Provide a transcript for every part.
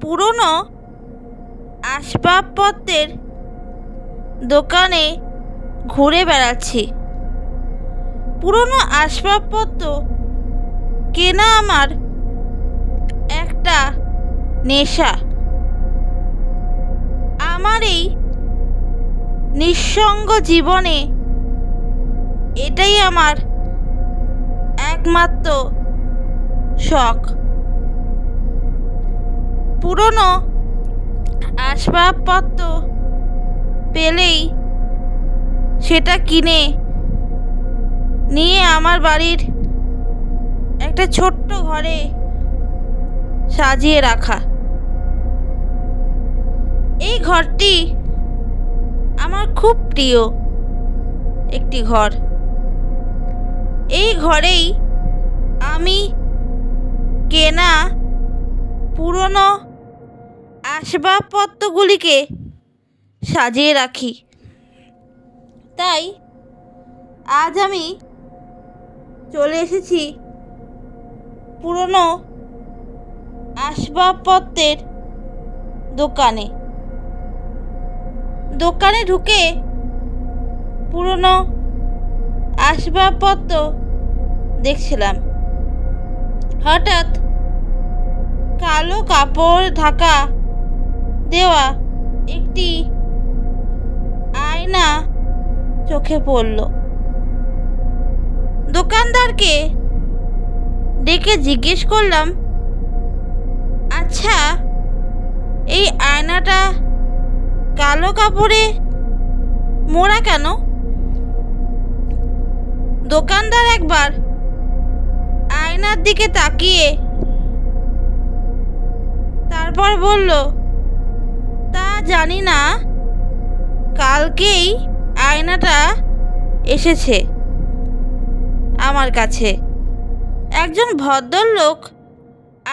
পুরনো আসবাবপত্রের দোকানে ঘুরে বেড়াচ্ছি। পুরনো আসবাবপত্র কেনা আমার একটা নেশা। আমার এই নিঃসঙ্গ জীবনে এটাই আমার একমাত্র শখ। পুরনো আসবাবপত্র পেলেই সেটা কিনে নিয়ে আমার বাড়ির একটা ছোট্ট ঘরে সাজিয়ে রাখা। এই ঘরটি আমার খুব প্রিয় একটি ঘর। এই ঘরেই আমি কেনা পুরনো আসবাবপত্রগুলিকে সাজিয়ে রাখি। তাই আজ আমি চলে এসেছি পুরনো আসবাবপত্রের দোকানে। দোকানে ঢুকে পুরনো আসবাবপত্র দেখছিলাম। হঠাৎ কালো কাপড় ঢাকা দেওয়া একটি আয়না চোখে পড়ল। দোকানদারকে ডেকে জিজ্ঞেস করলাম, আচ্ছা, এই আয়নাটা কালো কাপড়ে মোড়া কেন? দোকানদার একবার আয়নার দিকে তাকিয়ে তারপর বলল, তা জানি না, কালকেই আয়নাটা এসেছে আমার কাছে। একজন ভদ্রলোক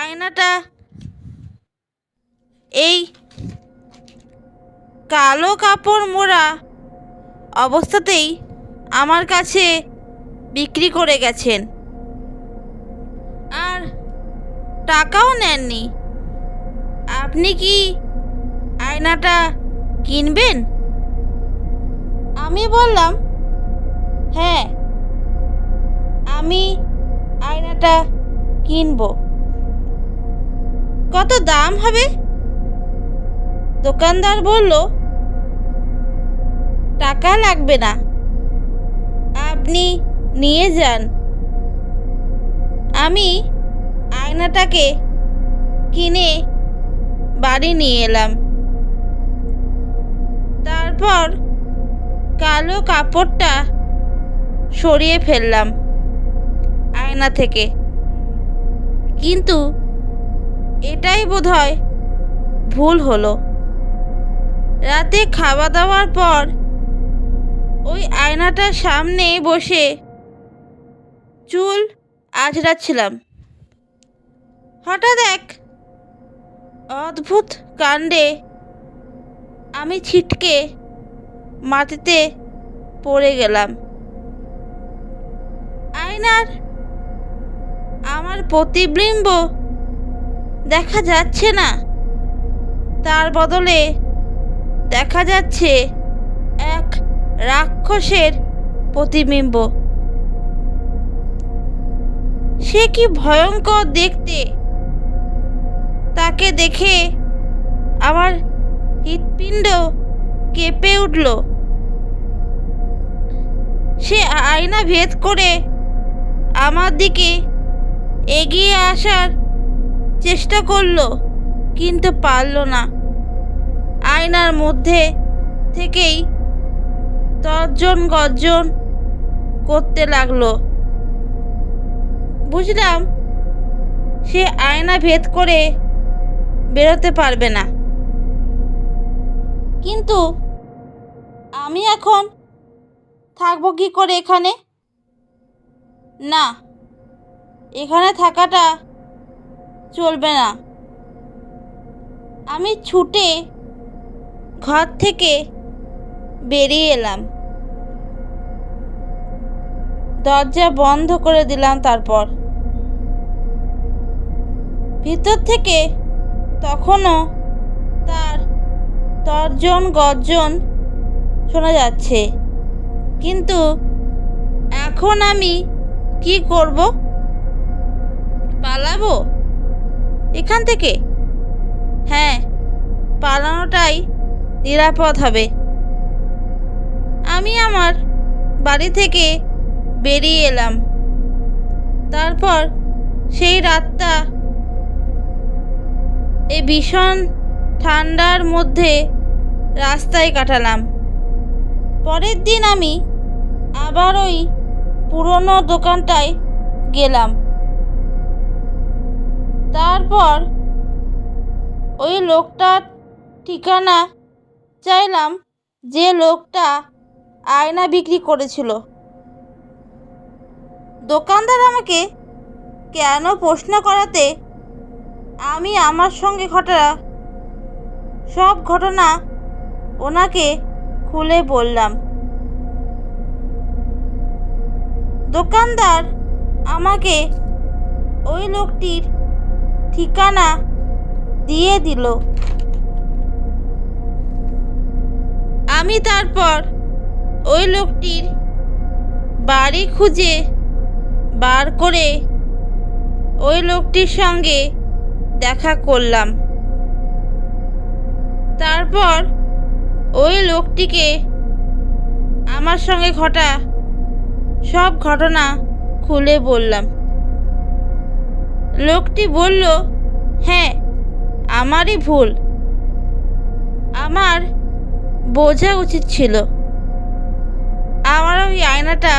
আয়নাটা এই কালো কাপড় মোড়া অবস্থাতেই আমার কাছে বিক্রি করে গেছেন, আর টাকাও নেননি। আপনি কি আয়নাটা কিনবেন? আমি বললাম, হ্যাঁ, আমি আয়নাটা কিনব। কত দাম হবে? দোকানদার বলল, টাকা লাগবে না, আপনি নিয়ে যান। আমি আয়নাটাকে কিনে বাড়ি নিয়ে এলাম। তারপর কালো কাপড়টা সরিয়ে ফেললাম আয়না থেকে। কিন্তু এটাই বোধহয় ভুল হলো। রাতে খাওয়া দাওয়ার পর ওই আয়নাটার সামনে বসে চুল আঁচড়াচ্ছিলাম। হঠাৎ এক অদ্ভুত কাণ্ডে আমি ছিটকে মাটিতে পড়ে গেলাম। আয়নার আমার প্রতিবিম্ব দেখা যাচ্ছে না, তার বদলে দেখা যাচ্ছে এক রাক্ষসের প্রতিবিম্ব। সে কি ভয়ঙ্কর দেখতে! তাকে দেখে আমার হৃৎপিণ্ড কেঁপে উঠল। সে আয়না ভেদ করে আমার দিকে এগিয়ে আসার চেষ্টা করলো, কিন্তু পারল না। আয়নার মধ্যে থেকেই তর্জন গর্জন করতে লাগলো। বুঝলাম সে আয়না ভেদ করে বেরোতে পারবে না। কিন্তু আমি এখন থাকবো কি করে এখানে? না, এখানে থাকাটা চলবে না। আমি ছুটে ঘর থেকে বেরিয়ে এলাম। দরজা বন্ধ করে দিলাম। তারপর ভিতর থেকে তখনও তার তর্জন গর্জন শোনা যাচ্ছে। কিন্তু এখন আমি কি করব? পালাবো এখান থেকে? হ্যাঁ, পালানোটাই নিরাপদ হবে। আমি আমার বাড়ি থেকে বেরিয়ে এলাম। তারপর সেই রাতটা এই ভীষণ ঠান্ডার মধ্যে রাস্তায় কাটালাম। পরের দিন আমি আবার ওই পুরনো দোকানটায় গেলাম। তারপর ওই লোকটার ঠিকানা চাইলাম, যে লোকটা আয়না বিক্রি করেছিল। দোকানদার আমাকে কেন প্রশ্ন করাতে আমি আমার সঙ্গে ঘটা সব ঘটনা ওনাকে খুলে বললাম। দোকানদার আমাকে ওই লোকটির ঠিকানা দিয়ে দিল। আমি তারপর ওই লোকটির বাড়ি খুঁজে বার করে ওই লোকটির সঙ্গে দেখা করলাম। তারপর ওই লোকটিকে আমার সঙ্গে ঘটা সব ঘটনা খুলে বললাম। লোকটি বলল, হ্যাঁ, আমারই ভুল, আমার বোঝা উচিত ছিল, আমার ওই আয়নাটা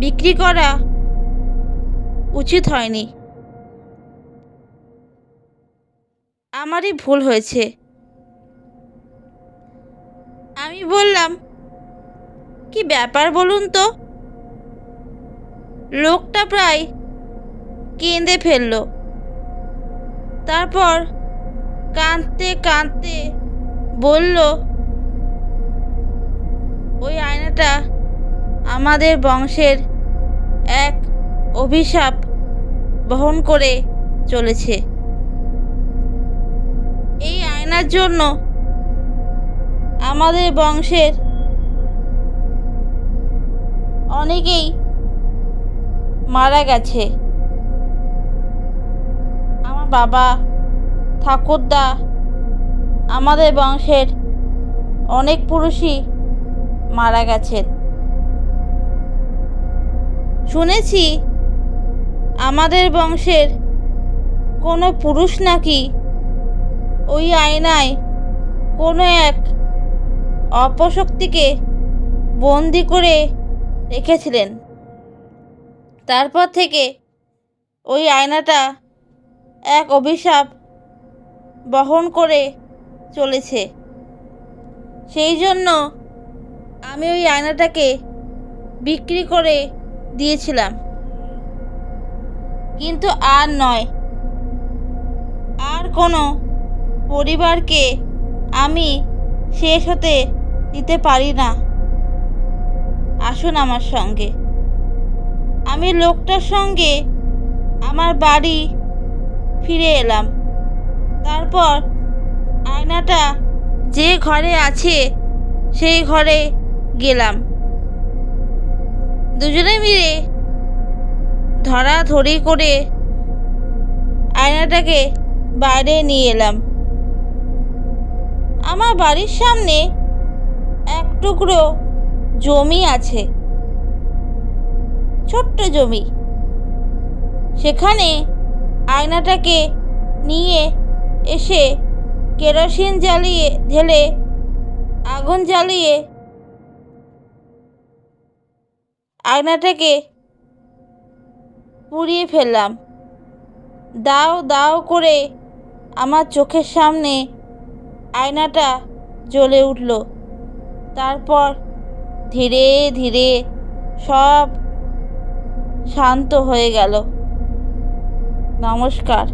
বিক্রি করা উচিত হয়নি, আমারই ভুল হয়েছে। আমি বললাম, কি ব্যাপার বলুন তো? লোকটা প্রায় কেঁদে ফেলল। তারপর কাঁদতে কাঁদতে বলল, ওই আয়নাটা আমাদের বংশের এক অভিশাপ বহন করে চলেছে। এই আয়নার জন্য আমাদের বংশের অনেকেই মারা গেছে। আমার বাবা, ঠাকুরদা, আমাদের বংশের অনেক পুরুষই মারা গেছেন। শুনেছি আমাদের বংশের কোনো পুরুষ নাকি ওই আয়নায় কোনো এক অপশক্তিকে বন্দি করে রেখেছিলেন। তারপর থেকে ওই আয়নাটা এক অভিশাপ বহন করে চলেছে। সেই জন্য আমি ওই আয়নাটাকে বিক্রি করে দিয়েছিলাম। কিন্তু আর নয়, আর কোনো পরিবারকে আমি শেষ হতে দিতে পারি না। আসুন আমার সঙ্গে। আমি লোকটার সঙ্গে আমার বাড়ি ফিরে এলাম। তারপর আয়নাটা যে ঘরে আছে সেই ঘরে গেলাম। দুজনে মিলে ধরাধরি করে আয়নাটাকে বাইরে নিয়ে এলাম। আমার বাড়ির সামনে এক টুকরো জমি আছে, ছোট্ট জমি। সেখানে আয়নাটাকে নিয়ে এসে কেরোসিন ঢেলে আগুন জ্বালিয়ে আয়নাটাকে পুড়িয়ে ফেললাম। দাও দাও করে আমার চোখের সামনে আয়নাটা জ্বলে উঠল। তারপর ধীরে ধীরে সব শান্ত হয়ে গেল। নমস্কার।